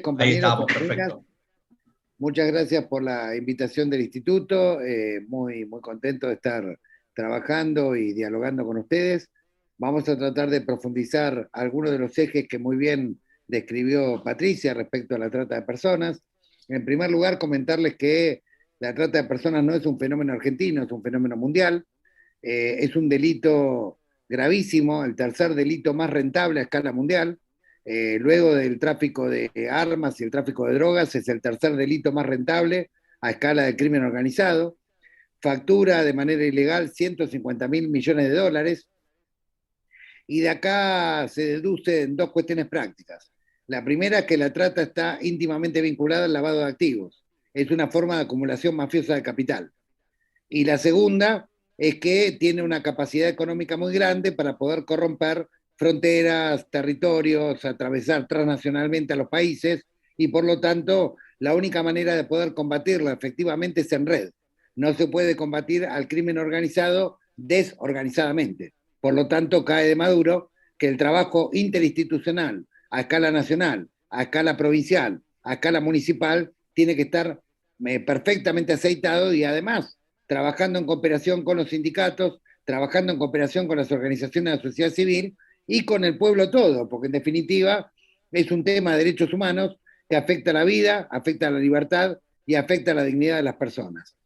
Ahí Compañeros, estamos, compañeras, perfecto. muchas gracias por la invitación del instituto. Muy contento de estar trabajando y dialogando con ustedes. Vamos a tratar de profundizar algunos de los ejes que muy bien describió Patricia respecto a la trata de personas. En primer lugar, comentarles que la trata de personas no es un fenómeno argentino, es un fenómeno mundial. Es un delito gravísimo, el tercer delito más rentable a escala mundial. Luego del tráfico de armas y el tráfico de drogas, es el tercer delito más rentable a escala del crimen organizado. Factura de manera ilegal 150.000 millones de dólares. Y de acá se deducen dos cuestiones prácticas. La primera es que la trata está íntimamente vinculada al lavado de activos. Es una forma de acumulación mafiosa de capital. Y la segunda es que tiene una capacidad económica muy grande para poder corromper fronteras, territorios, atravesar transnacionalmente a los países, y por lo tanto la única manera de poder combatirla efectivamente es en red. No se puede combatir al crimen organizado desorganizadamente. Por lo tanto, cae de Maduro que el trabajo interinstitucional a escala nacional, a escala provincial, a escala municipal, tiene que estar perfectamente aceitado y además trabajando en cooperación con los sindicatos, trabajando en cooperación con las organizaciones de la sociedad civil y con el pueblo todo, porque en definitiva es un tema de derechos humanos que afecta a la vida, afecta a la libertad y afecta a la dignidad de las personas.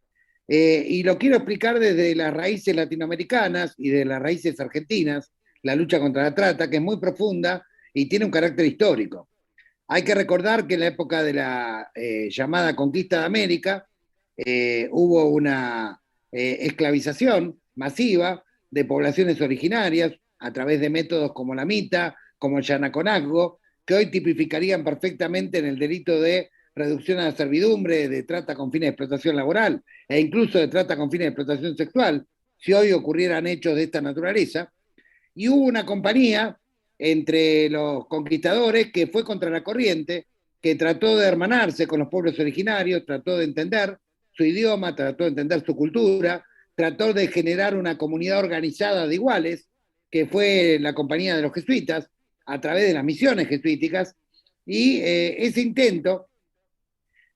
Y lo quiero explicar desde las raíces latinoamericanas y de las raíces argentinas, la lucha contra la trata, que es muy profunda y tiene un carácter histórico. Hay que recordar que en la época de la llamada conquista de América hubo una esclavización masiva de poblaciones originarias a través de métodos como la mita, como el yanaconazgo, que hoy tipificarían perfectamente en el delito de reducción a la servidumbre, de trata con fines de explotación laboral e incluso de trata con fines de explotación sexual, si hoy ocurrieran hechos de esta naturaleza. Y hubo una compañía entre los conquistadores que fue contra la corriente, que trató de hermanarse con los pueblos originarios, trató de entender su idioma, trató de entender su cultura, trató de generar una comunidad organizada de iguales, que fue la compañía de los jesuitas, a través de las misiones jesuíticas, y ese intento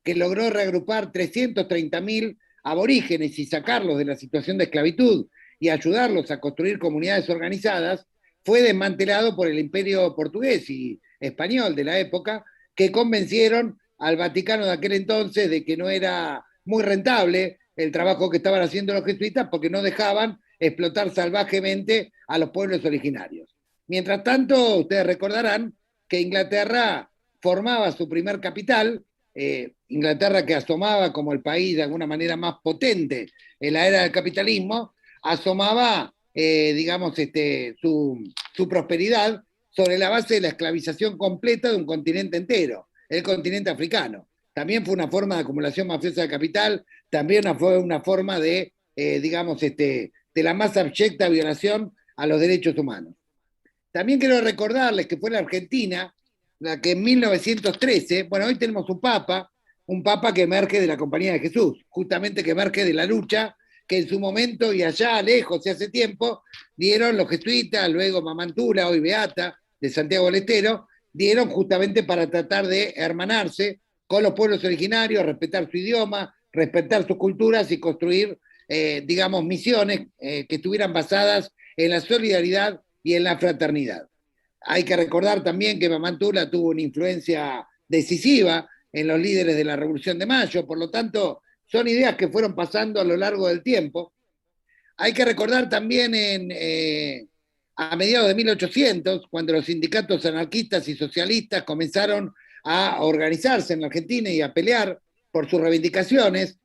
que logró reagrupar 330.000 aborígenes y sacarlos de la situación de esclavitud y ayudarlos a construir comunidades organizadas, fue desmantelado por el imperio portugués y español de la época, que convencieron al Vaticano de aquel entonces de que no era muy rentable el trabajo que estaban haciendo los jesuitas porque no dejaban explotar salvajemente a los pueblos originarios. Mientras tanto, ustedes recordarán que Inglaterra formaba su primer capital, Inglaterra, que asomaba como el país de alguna manera más potente en la era del capitalismo, asomaba, digamos, su prosperidad sobre la base de la esclavización completa de un continente entero, el continente africano. También fue una forma de acumulación mafiosa de capital, también fue una forma de, digamos, de la más abyecta violación a los derechos humanos. También quiero recordarles que fue la Argentina la que en 1913, bueno, hoy tenemos un papa que emerge de la Compañía de Jesús, justamente que emerge de la lucha que en su momento y allá lejos y hace tiempo dieron los jesuitas, luego Mamantula, hoy Beata, de Santiago del Estero, dieron justamente para tratar de hermanarse con los pueblos originarios, respetar su idioma, respetar sus culturas y construir, digamos, misiones que estuvieran basadas en la solidaridad y en la fraternidad. Hay que recordar también que Mamantula tuvo una influencia decisiva en los líderes de la Revolución de Mayo, por lo tanto, son ideas que fueron pasando a lo largo del tiempo. Hay que recordar también a mediados de 1800, cuando los sindicatos anarquistas y socialistas comenzaron a organizarse en la Argentina y a pelear por sus reivindicaciones.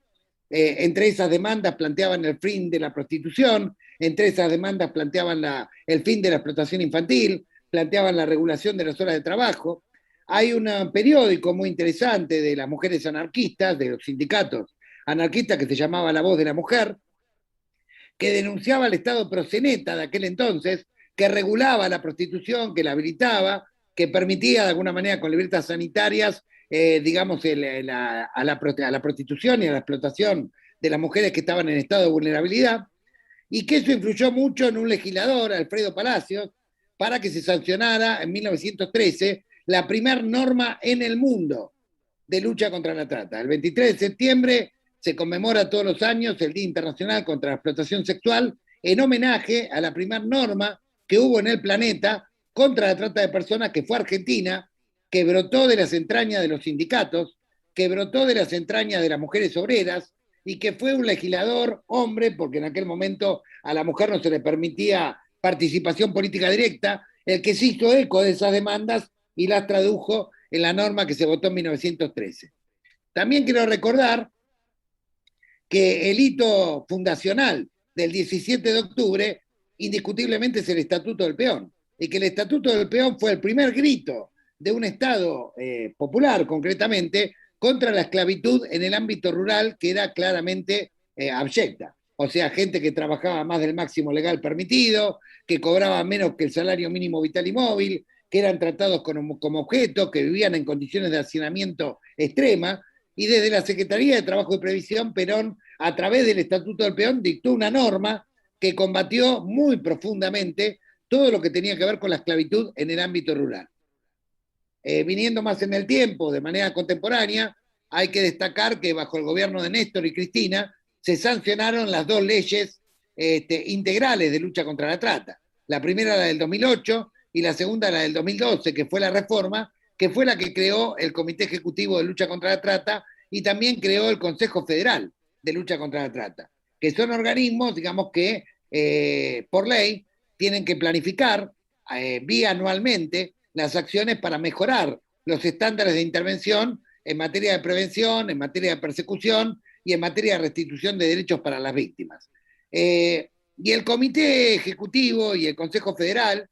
Entre esas demandas planteaban el fin de la prostitución, entre esas demandas planteaban el fin de la explotación infantil, planteaban la regulación de las horas de trabajo. Hay un periódico muy interesante de las mujeres anarquistas, de los sindicatos anarquistas, que se llamaba La Voz de la Mujer, que denunciaba al Estado proxeneta de aquel entonces, que regulaba la prostitución, que la habilitaba, que permitía de alguna manera con libertades sanitarias, digamos, a la prostitución y a la explotación de las mujeres que estaban en estado de vulnerabilidad, y que eso influyó mucho en un legislador, Alfredo Palacios, para que se sancionara en 1913 la primera norma en el mundo de lucha contra la trata. El 23 de septiembre se conmemora todos los años el Día Internacional contra la Explotación Sexual en homenaje a la primera norma que hubo en el planeta contra la trata de personas, que fue Argentina, que brotó de las entrañas de los sindicatos, que brotó de las entrañas de las mujeres obreras y que fue un legislador hombre, porque en aquel momento a la mujer no se le permitía participación política directa, el que se hizo eco de esas demandas y las tradujo en la norma que se votó en 1913. También quiero recordar que el hito fundacional del 17 de octubre indiscutiblemente es el Estatuto del Peón, y que el Estatuto del Peón fue el primer grito de un Estado popular, concretamente, contra la esclavitud en el ámbito rural, que era claramente abyecta. O sea, gente que trabajaba más del máximo legal permitido, que cobraba menos que el salario mínimo vital y móvil, que eran tratados como objetos, que vivían en condiciones de hacinamiento extrema, y desde la Secretaría de Trabajo y Previsión, Perón, a través del Estatuto del Peón, dictó una norma que combatió muy profundamente todo lo que tenía que ver con la esclavitud en el ámbito rural. Viniendo más en el tiempo, de manera contemporánea, hay que destacar que bajo el gobierno de Néstor y Cristina se sancionaron las dos leyes integrales de lucha contra la trata. La primera, la del 2008, y la segunda, la del 2012, que fue la reforma, que fue la que creó el Comité Ejecutivo de Lucha contra la Trata y también creó el Consejo Federal de Lucha contra la Trata, que son organismos, digamos, que por ley tienen que planificar bianualmente las acciones para mejorar los estándares de intervención en materia de prevención, en materia de persecución y en materia de restitución de derechos para las víctimas. Y el Comité Ejecutivo y el Consejo Federal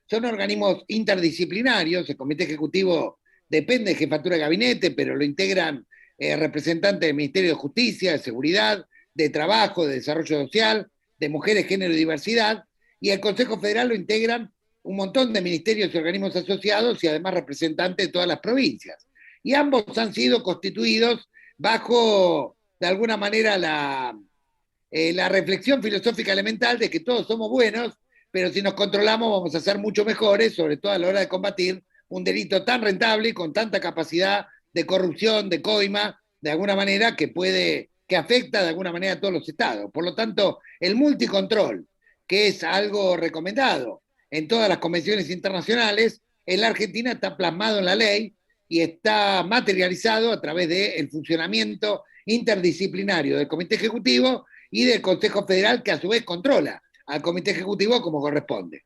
son organismos interdisciplinarios. El Comité Ejecutivo depende de Jefatura de Gabinete, pero lo integran representantes del Ministerio de Justicia, de Seguridad, de Trabajo, de Desarrollo Social, de Mujeres, Género y Diversidad, y el Consejo Federal lo integran un montón de ministerios y organismos asociados y además representantes de todas las provincias. Y ambos han sido constituidos bajo, de alguna manera, la reflexión filosófica elemental de que todos somos buenos, pero si nos controlamos vamos a ser mucho mejores, sobre todo a la hora de combatir un delito tan rentable y con tanta capacidad de corrupción, de coima, de alguna manera que afecta de alguna manera a todos los estados. Por lo tanto, el multicontrol, que es algo recomendado en todas las convenciones internacionales, en la Argentina está plasmado en la ley y está materializado a través del funcionamiento interdisciplinario del Comité Ejecutivo y del Consejo Federal, que a su vez controla al Comité Ejecutivo como corresponde.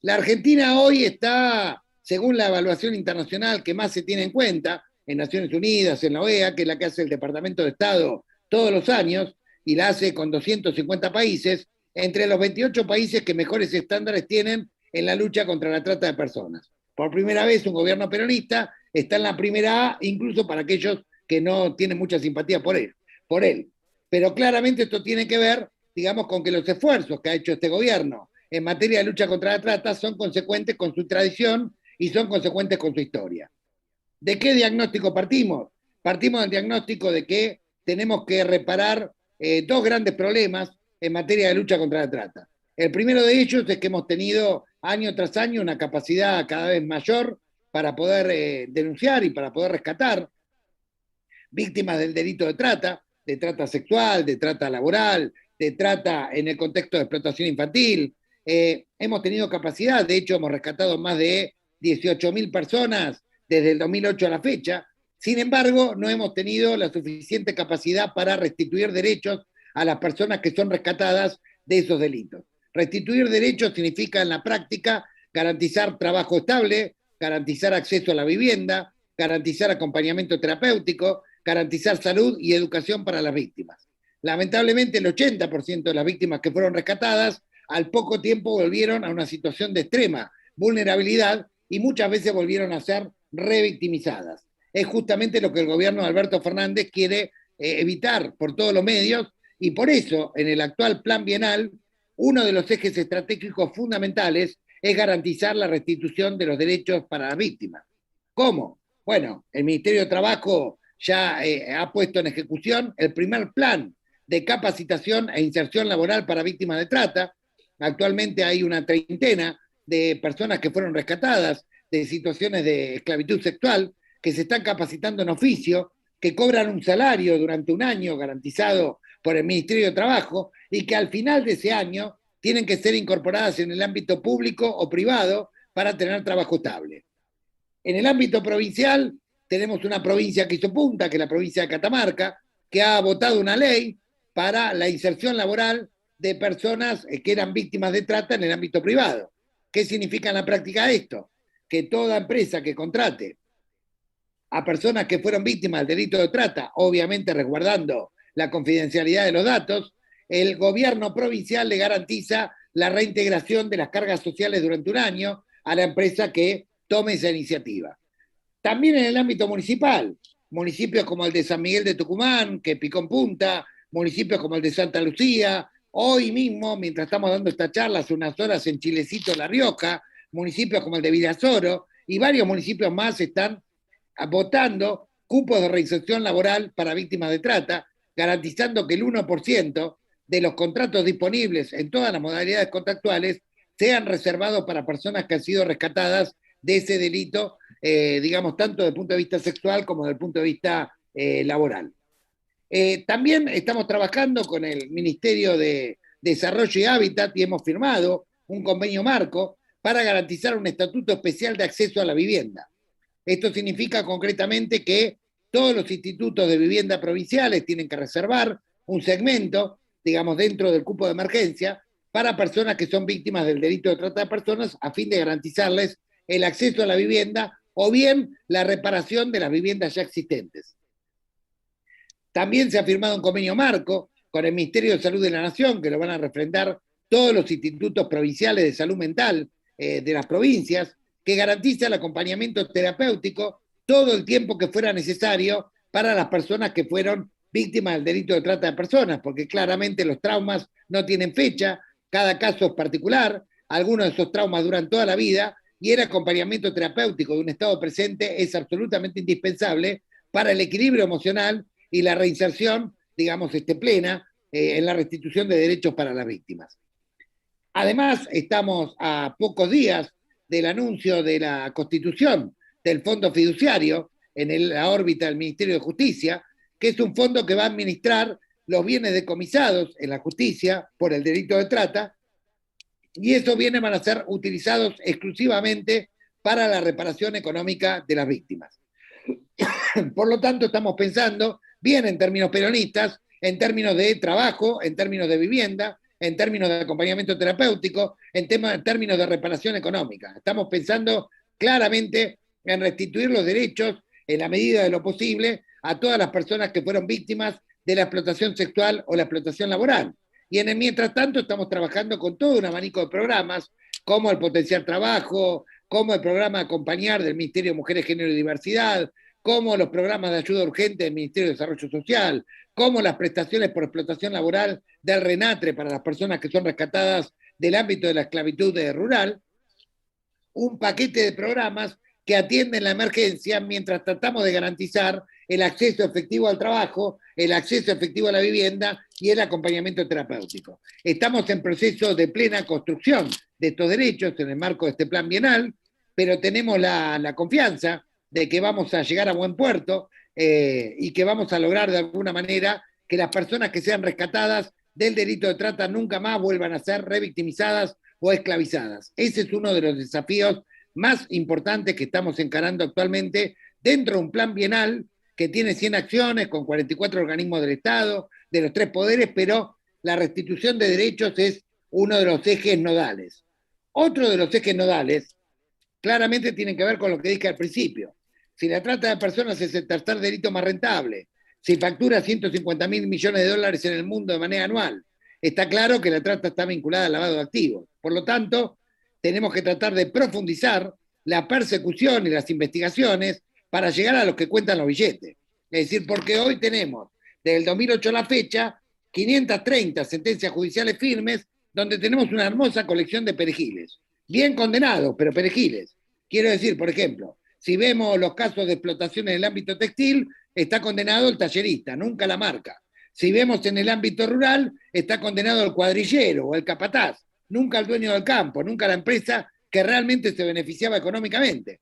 La Argentina hoy está, según la evaluación internacional que más se tiene en cuenta, en Naciones Unidas, en la OEA, que es la que hace el Departamento de Estado todos los años, y la hace con 250 países, entre los 28 países que mejores estándares tienen en la lucha contra la trata de personas. Por primera vez un gobierno peronista está en la primera A, incluso para aquellos que no tienen mucha simpatía por él. Pero claramente esto tiene que ver, digamos, con que los esfuerzos que ha hecho este gobierno en materia de lucha contra la trata son consecuentes con su tradición y son consecuentes con su historia. ¿De qué diagnóstico partimos? Partimos del diagnóstico de que tenemos que reparar dos grandes problemas en materia de lucha contra la trata. El primero de ellos es que hemos tenido año tras año una capacidad cada vez mayor para poder denunciar y para poder rescatar víctimas del delito de trata sexual, de trata laboral, de trata en el contexto de explotación infantil. Hemos tenido capacidad, de hecho hemos rescatado más de 18.000 personas desde el 2008 a la fecha. Sin embargo, no hemos tenido la suficiente capacidad para restituir derechos a las personas que son rescatadas de esos delitos. Restituir derechos significa en la práctica garantizar trabajo estable, garantizar acceso a la vivienda, garantizar acompañamiento terapéutico, garantizar salud y educación para las víctimas. Lamentablemente, el 80% de las víctimas que fueron rescatadas al poco tiempo volvieron a una situación de extrema vulnerabilidad y muchas veces volvieron a ser revictimizadas. Es justamente lo que el gobierno de Alberto Fernández quiere evitar por todos los medios, y por eso en el actual plan bienal uno de los ejes estratégicos fundamentales es garantizar la restitución de los derechos para las víctimas. ¿Cómo? Bueno, el Ministerio de Trabajo ya ha puesto en ejecución el primer plan de capacitación e inserción laboral para víctimas de trata. Actualmente hay una treintena de personas que fueron rescatadas de situaciones de esclavitud sexual, que se están capacitando en oficio, que cobran un salario durante un año garantizado por el Ministerio de Trabajo y que al final de ese año tienen que ser incorporadas en el ámbito público o privado para tener trabajo estable. En el ámbito provincial tenemos una provincia que hizo punta, que es la provincia de Catamarca, que ha votado una ley para la inserción laboral de personas que eran víctimas de trata en el ámbito privado. ¿Qué significa en la práctica esto? Que toda empresa que contrate a personas que fueron víctimas del delito de trata, obviamente resguardando la confidencialidad de los datos, el gobierno provincial le garantiza la reintegración de las cargas sociales durante un año a la empresa que tome esa iniciativa. También en el ámbito municipal, municipios como el de San Miguel de Tucumán, que picó en punta, municipios como el de Santa Lucía, hoy mismo, mientras estamos dando esta charla, hace unas horas en Chilecito, La Rioja, municipios como el de Virasoro y varios municipios más están votando cupos de reinserción laboral para víctimas de trata, garantizando que el 1% de los contratos disponibles en todas las modalidades contractuales sean reservados para personas que han sido rescatadas de ese delito, digamos, tanto desde el punto de vista sexual como desde el punto de vista laboral. También estamos trabajando con el Ministerio de Desarrollo y Hábitat y hemos firmado un convenio marco para garantizar un estatuto especial de acceso a la vivienda. Esto significa concretamente que todos los institutos de vivienda provinciales tienen que reservar un segmento, digamos, dentro del cupo de emergencia para personas que son víctimas del delito de trata de personas a fin de garantizarles el acceso a la vivienda o bien la reparación de las viviendas ya existentes. También se ha firmado un convenio marco con el Ministerio de Salud de la Nación, que lo van a refrendar todos los institutos provinciales de salud mental de las provincias, que garantiza el acompañamiento terapéutico todo el tiempo que fuera necesario para las personas que fueron víctimas del delito de trata de personas, porque claramente los traumas no tienen fecha, cada caso es particular, algunos de esos traumas duran toda la vida y el acompañamiento terapéutico de un estado presente es absolutamente indispensable para el equilibrio emocional y la reinserción, digamos, plena en la restitución de derechos para las víctimas. Además, estamos a pocos días del anuncio de la constitución del Fondo Fiduciario en la órbita del Ministerio de Justicia, que es un fondo que va a administrar los bienes decomisados en la justicia por el delito de trata, y esos bienes van a ser utilizados exclusivamente para la reparación económica de las víctimas. Por lo tanto, estamos pensando bien en términos peronistas, en términos de trabajo, en términos de vivienda, en términos de acompañamiento terapéutico, en términos de reparación económica. Estamos pensando claramente en restituir los derechos, en la medida de lo posible, a todas las personas que fueron víctimas de la explotación sexual o la explotación laboral. Y en el mientras tanto estamos trabajando con todo un abanico de programas, como el Potenciar Trabajo, como el programa Acompañar del Ministerio de Mujeres, Género y Diversidad, como los programas de ayuda urgente del Ministerio de Desarrollo Social, como las prestaciones por explotación laboral del RENATRE para las personas que son rescatadas del ámbito de la esclavitud rural, un paquete de programas que atienden la emergencia mientras tratamos de garantizar el acceso efectivo al trabajo, el acceso efectivo a la vivienda y el acompañamiento terapéutico. Estamos en proceso de plena construcción de estos derechos en el marco de este plan bienal, pero tenemos la confianza de que vamos a llegar a buen puerto y que vamos a lograr de alguna manera que las personas que sean rescatadas del delito de trata nunca más vuelvan a ser revictimizadas o esclavizadas. Ese es uno de los desafíos más importantes que estamos encarando actualmente dentro de un plan bienal que tiene 100 acciones con 44 organismos del Estado, de los 3 poderes, pero la restitución de derechos es uno de los ejes nodales. Otro de los ejes nodales claramente tiene que ver con lo que dije al principio. Si la trata de personas es el tercer delito más rentable, si factura 150.000 millones de dólares en el mundo de manera anual, está claro que la trata está vinculada al lavado de activos. Por lo tanto, tenemos que tratar de profundizar la persecución y las investigaciones para llegar a los que cuentan los billetes. Es decir, porque hoy tenemos, desde el 2008 a la fecha, 530 sentencias judiciales firmes, donde tenemos una hermosa colección de perejiles. Bien condenados, pero perejiles. Quiero decir, por ejemplo, si vemos los casos de explotación en el ámbito textil, está condenado el tallerista, nunca la marca. Si vemos en el ámbito rural, está condenado el cuadrillero o el capataz, nunca el dueño del campo, nunca la empresa que realmente se beneficiaba económicamente.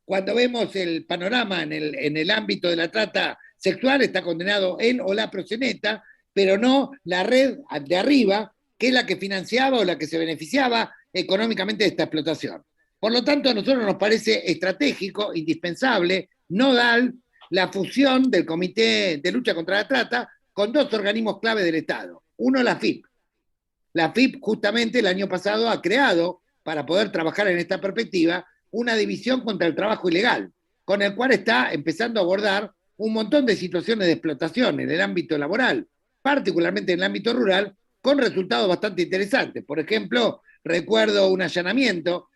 Cuando vemos el panorama en el ámbito de la trata sexual, está condenado él o la proxeneta, pero no la red de arriba, que es la que financiaba o la que se beneficiaba económicamente de esta explotación. Por lo tanto, a nosotros nos parece estratégico, indispensable, nodal, la fusión del Comité de Lucha contra la Trata con dos organismos clave del Estado. Uno, la FIP. La FIP justamente el año pasado ha creado, para poder trabajar en esta perspectiva, una división contra el trabajo ilegal, con el cual está empezando a abordar un montón de situaciones de explotación en el ámbito laboral, particularmente en el ámbito rural, con resultados bastante interesantes. Por ejemplo, recuerdo un allanamiento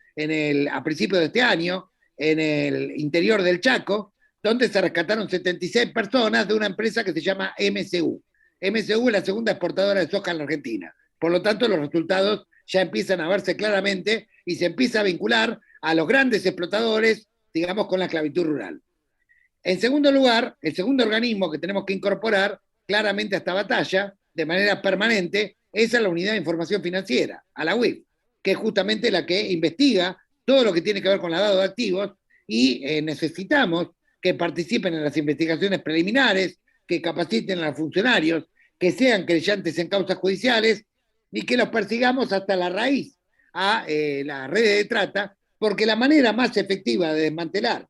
a principios de este año en el interior del Chaco, donde se rescataron 76 personas de una empresa que se llama MSU. MSU es la segunda exportadora de soja en la Argentina. Por lo tanto, los resultados ya empiezan a verse claramente y se empieza a vincular a los grandes explotadores, digamos, con la esclavitud rural. En segundo lugar, el segundo organismo que tenemos que incorporar claramente a esta batalla, de manera permanente, es a la Unidad de Información Financiera, a la UIF, que es justamente la que investiga todo lo que tiene que ver con lavado de activos y necesitamos que participen en las investigaciones preliminares, que capaciten a los funcionarios, que sean creyentes en causas judiciales y que los persigamos hasta la raíz a las redes de trata, porque la manera más efectiva de desmantelar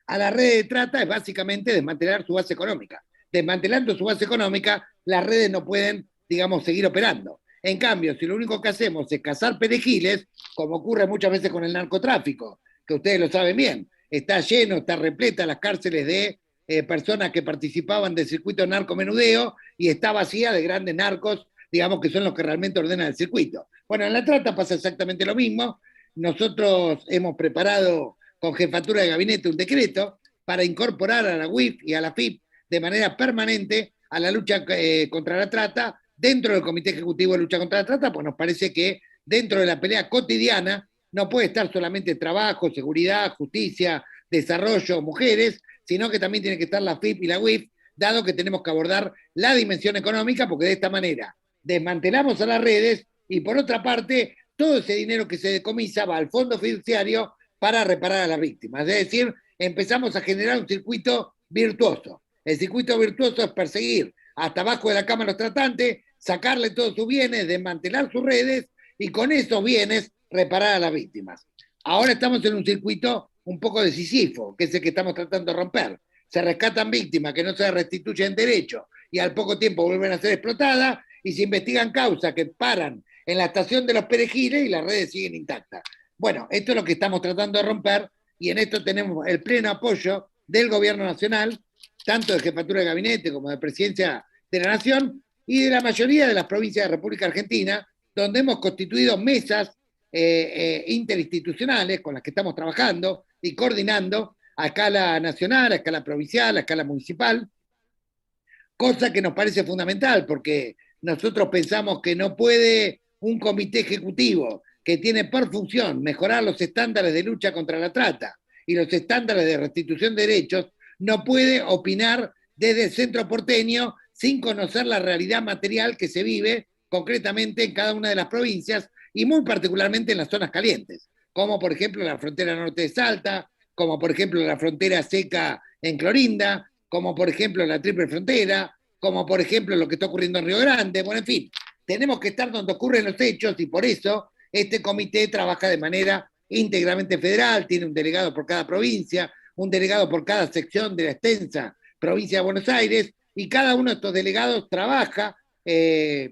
a la red de trata es básicamente desmantelar su base económica. Desmantelando su base económica, las redes no pueden, digamos, seguir operando. En cambio, si lo único que hacemos es cazar perejiles, como ocurre muchas veces con el narcotráfico, que ustedes lo saben bien, está lleno, está repleta las cárceles de personas que participaban del circuito narcomenudeo y está vacía de grandes narcos, digamos, que son los que realmente ordenan el circuito. Bueno, en la trata pasa exactamente lo mismo. Nosotros hemos preparado con jefatura de gabinete un decreto para incorporar a la UIF y a la FIP de manera permanente a la lucha contra la trata dentro del Comité Ejecutivo de Lucha contra la Trata, pues nos parece que dentro de la pelea cotidiana no puede estar solamente trabajo, seguridad, justicia, desarrollo, mujeres, sino que también tiene que estar la FIP y la UIF, dado que tenemos que abordar la dimensión económica, porque de esta manera desmantelamos a las redes y por otra parte, todo ese dinero que se decomisa va al fondo fiduciario para reparar a las víctimas. Es decir, empezamos a generar un circuito virtuoso. El circuito virtuoso es perseguir hasta abajo de la cama a los tratantes, sacarle todos sus bienes, desmantelar sus redes y con esos bienes reparar a las víctimas. Ahora estamos en un circuito un poco decisivo, que es el que estamos tratando de romper. Se rescatan víctimas que no se restituyen derecho y al poco tiempo vuelven a ser explotadas y se investigan causas que paran en la estación de los perejiles y las redes siguen intactas. Bueno, esto es lo que estamos tratando de romper y en esto tenemos el pleno apoyo del gobierno nacional, tanto de jefatura de gabinete como de presidencia de la Nación y de la mayoría de las provincias de la República Argentina, donde hemos constituido mesas interinstitucionales con las que estamos trabajando y coordinando a escala nacional, a escala provincial, a escala municipal, cosa que nos parece fundamental porque nosotros pensamos que no puede un comité ejecutivo que tiene por función mejorar los estándares de lucha contra la trata y los estándares de restitución de derechos, no puede opinar desde el centro porteño sin conocer la realidad material que se vive concretamente en cada una de las provincias y muy particularmente en las zonas calientes, como por ejemplo la frontera norte de Salta, como por ejemplo la frontera seca en Clorinda, como por ejemplo la triple frontera, como por ejemplo lo que está ocurriendo en Río Grande, bueno, en fin, tenemos que estar donde ocurren los hechos y por eso este comité trabaja de manera íntegramente federal, tiene un delegado por cada provincia, un delegado por cada sección de la extensa provincia de Buenos Aires, y cada uno de estos delegados trabaja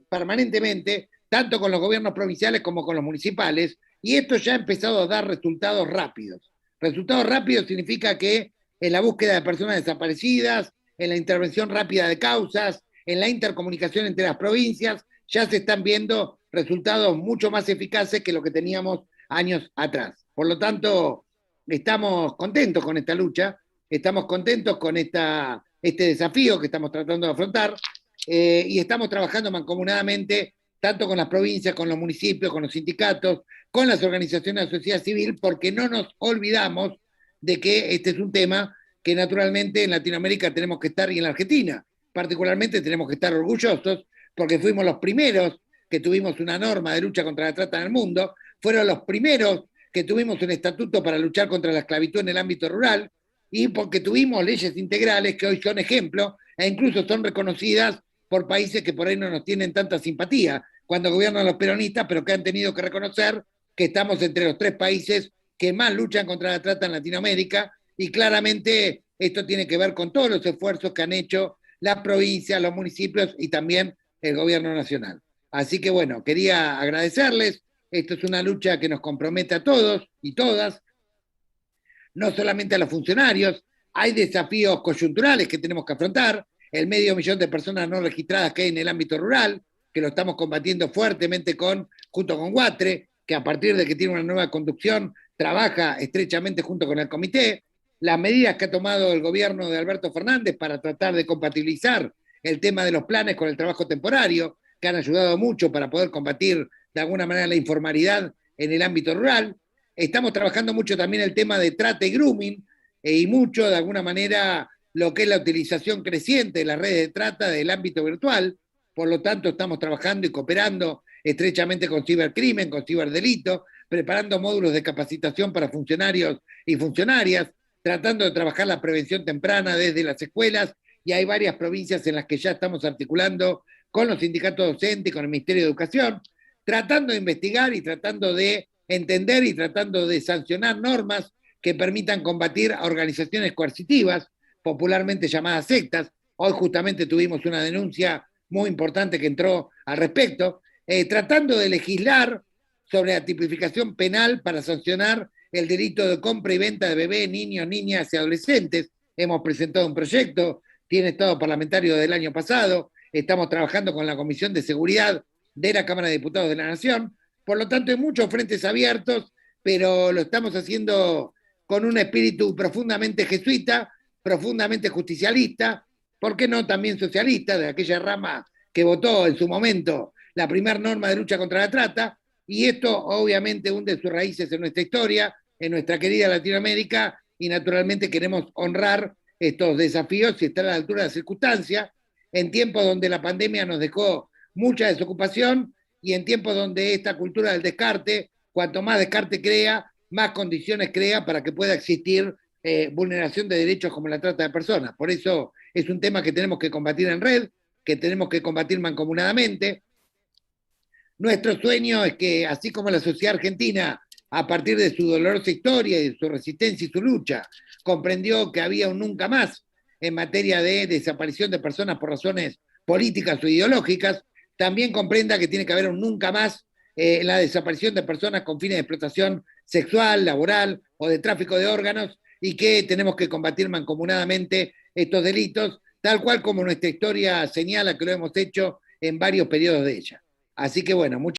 permanentemente, tanto con los gobiernos provinciales como con los municipales, y esto ya ha empezado a dar resultados rápidos. Resultados rápidos significa que en la búsqueda de personas desaparecidas, en la intervención rápida de causas, en la intercomunicación entre las provincias, ya se están viendo resultados mucho más eficaces que lo que teníamos años atrás. Por lo tanto, estamos contentos con esta lucha, estamos contentos con este desafío que estamos tratando de afrontar y estamos trabajando mancomunadamente tanto con las provincias, con los municipios, con los sindicatos, con las organizaciones de la sociedad civil, porque no nos olvidamos de que este es un tema que naturalmente en Latinoamérica tenemos que estar y en la Argentina particularmente tenemos que estar orgullosos porque fuimos los primeros que tuvimos una norma de lucha contra la trata en el mundo, fueron los primeros que tuvimos un estatuto para luchar contra la esclavitud en el ámbito rural, y porque tuvimos leyes integrales que hoy son ejemplo e incluso son reconocidas por países que por ahí no nos tienen tanta simpatía cuando gobiernan los peronistas, pero que han tenido que reconocer que estamos entre los 3 países que más luchan contra la trata en Latinoamérica, y claramente esto tiene que ver con todos los esfuerzos que han hecho las provincias, los municipios y también el gobierno nacional. Así que bueno, quería agradecerles. Esto es una lucha que nos compromete a todos y todas, no solamente a los funcionarios. Hay desafíos coyunturales que tenemos que afrontar, el 500.000 de personas no registradas que hay en el ámbito rural, que lo estamos combatiendo fuertemente junto con Guatre, que a partir de que tiene una nueva conducción, trabaja estrechamente junto con el comité, las medidas que ha tomado el gobierno de Alberto Fernández para tratar de compatibilizar el tema de los planes con el trabajo temporario, que han ayudado mucho para poder combatir de alguna manera la informalidad en el ámbito rural. Estamos trabajando mucho también el tema de trata y grooming, y mucho de alguna manera lo que es la utilización creciente de las redes de trata del ámbito virtual. Por lo tanto, estamos trabajando y cooperando estrechamente con cibercrimen, con ciberdelito, preparando módulos de capacitación para funcionarios y funcionarias, tratando de trabajar la prevención temprana desde las escuelas, y hay varias provincias en las que ya estamos articulando con los sindicatos docentes y con el Ministerio de Educación, tratando de investigar y tratando de entender y tratando de sancionar normas que permitan combatir a organizaciones coercitivas, popularmente llamadas sectas. Hoy justamente tuvimos una denuncia muy importante que entró al respecto, tratando de legislar sobre la tipificación penal para sancionar el delito de compra y venta de bebés, niños, niñas y adolescentes. Hemos presentado un proyecto, tiene estado parlamentario del año pasado, estamos trabajando con la Comisión de Seguridad de la Cámara de Diputados de la Nación. Por lo tanto, hay muchos frentes abiertos, pero lo estamos haciendo con un espíritu profundamente jesuita, profundamente justicialista, ¿por qué no también socialista, de aquella rama que votó en su momento la primera norma de lucha contra la trata? Y esto obviamente hunde sus raíces en nuestra historia, en nuestra querida Latinoamérica, y naturalmente queremos honrar estos desafíos y estar a la altura de las circunstancias, en tiempos donde la pandemia nos dejó mucha desocupación, y en tiempos donde esta cultura del descarte, cuanto más descarte crea, más condiciones crea para que pueda existir vulneración de derechos como la trata de personas. Por eso es un tema que tenemos que combatir en red, que tenemos que combatir mancomunadamente. Nuestro sueño es que, así como la sociedad argentina, a partir de su dolorosa historia y de su resistencia y su lucha, comprendió que había un nunca más en materia de desaparición de personas por razones políticas o ideológicas, también comprenda que tiene que haber un nunca más en la desaparición de personas con fines de explotación sexual, laboral o de tráfico de órganos, y que tenemos que combatir mancomunadamente estos delitos, tal cual como nuestra historia señala que lo hemos hecho en varios periodos de ella. Así que bueno, muchas